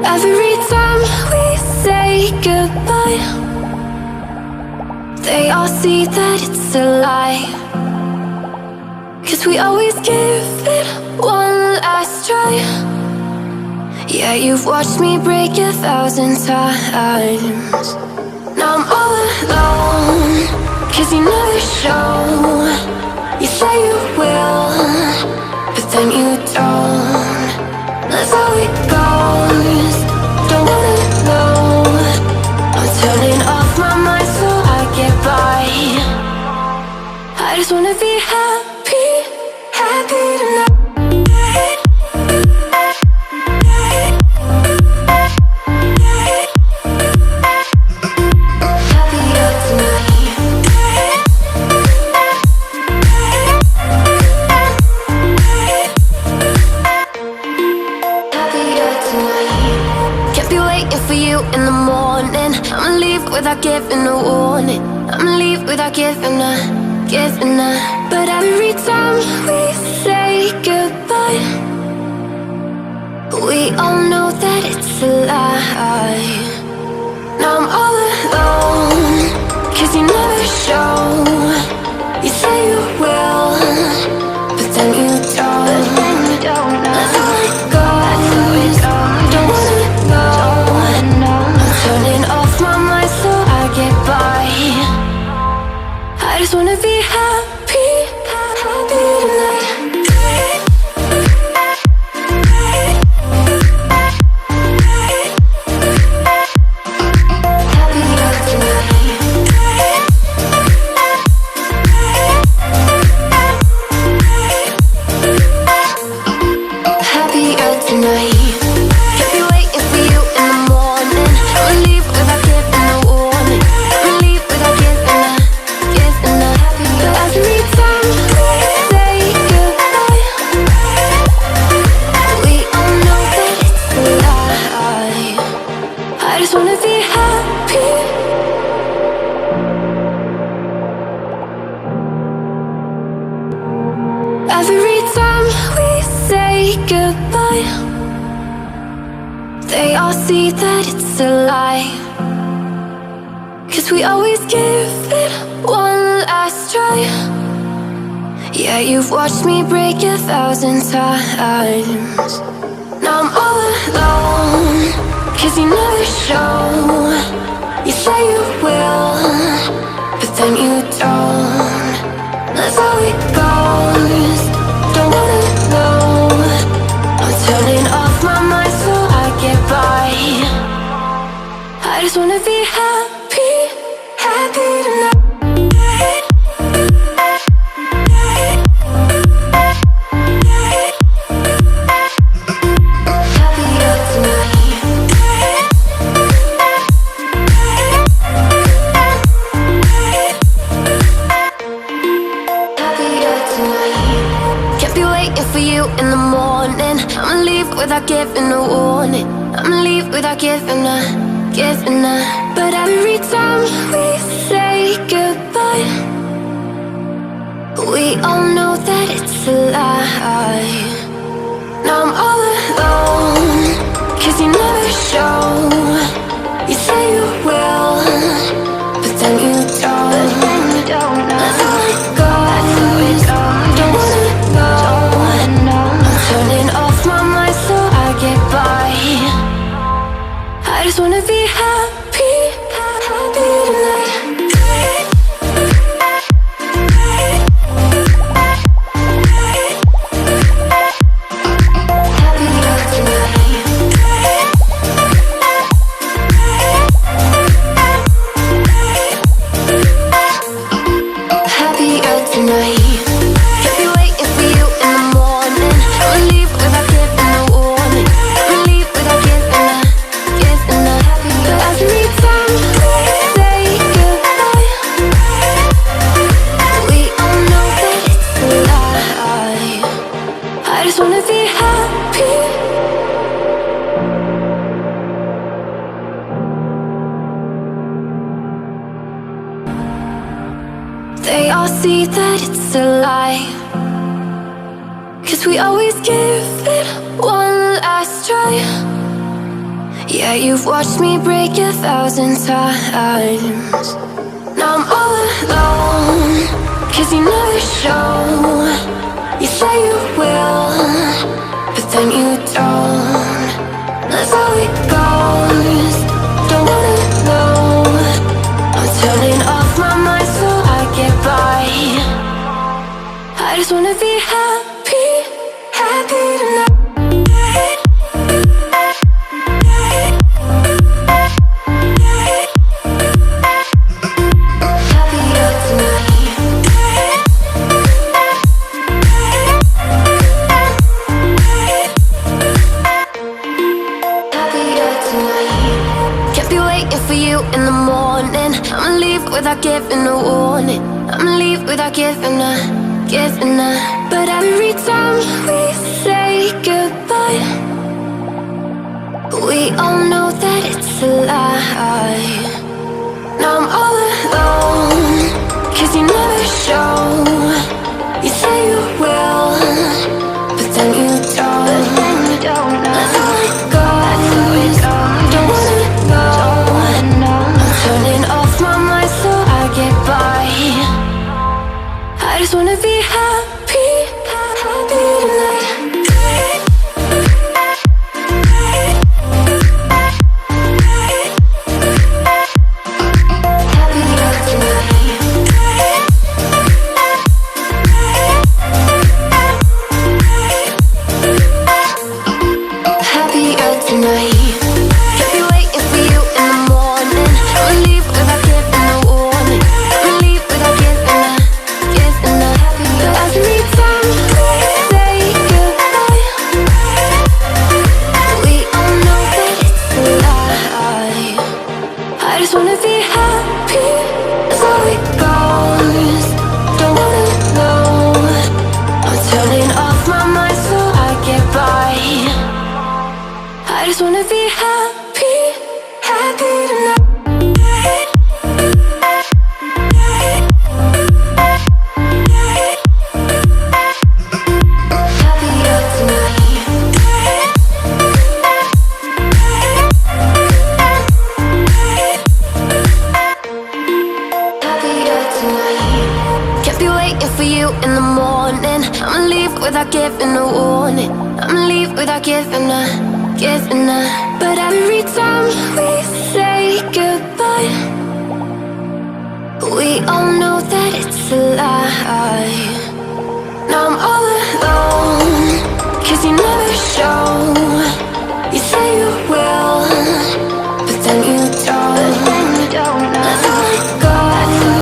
Every time we say goodbye, they all see that it's a lie. 'Cause we always give it one last try. Yeah, you've watched me break 1,000 times. Now I'm all alone, 'cause you never show. You say you will, but then you don't. That's how it goes. Don't wanna know. I'm turning off my mind so I get by. I just wanna be happy, happy tonight. In the morning, I'ma leave without giving a warning. I'ma leave without giving a. But every time we say goodbye, we all know that it's a lie. Now I'm all alone, 'cause you never show. You say you will, but then you don't. That's how it goes. Don't wanna know. Turning off my mind so I get by. I just wanna be happy, happy tonight. Happier tonight. Every time we say goodbye, they all see that it's a lie. 'Cause we always give it one last try. Yeah, you've watched me break 1,000 times. Now I'm all alone, 'cause you never show. You say you will, but then you don't. That's how it goes. Don't wanna know. I'm turning off my mind so I get by. I just wanna be happy, happy tonight. In the morning, I'ma leave without giving a warning. I'ma leave without giving a. But every time we say goodbye, we all know that it's a lie. Now I'm all alone, 'cause you never show. You say you will, but then you don't. That's how it goes. Don't wanna know. Turning off my mind so I get by. I just wanna be happy, happy tonight. Happier tonight. They all see that it's a lie. 'Cause we always give it one last try. Yeah, you've watched me break 1,000 times. Now I'm all alone, 'cause you never show. You say you will, but then you don't. That's how it goes. Don't wanna know. I'm turning off my mind so I get by. I just wanna be happy, happy tonight. In the morning, I'ma leave without giving a warning. I'ma leave without giving a. But every time we say goodbye, we all know that it's a lie. Now I'm all alone, 'cause you never show. You say you will, but then you don't. That's how it goes. Don't wanna know. Turning off my mind so I get by. I just wanna be happy, happy tonight. Happier tonight. I just wanna be happy, happy tonight. Happier tonight. Happier tonight. Can't be waiting for you in the morning. I'ma leave without giving a warning. I'ma leave without giving a. But every time we say goodbye, we all know that it's a lie. Now I'm all alone, 'cause you never show.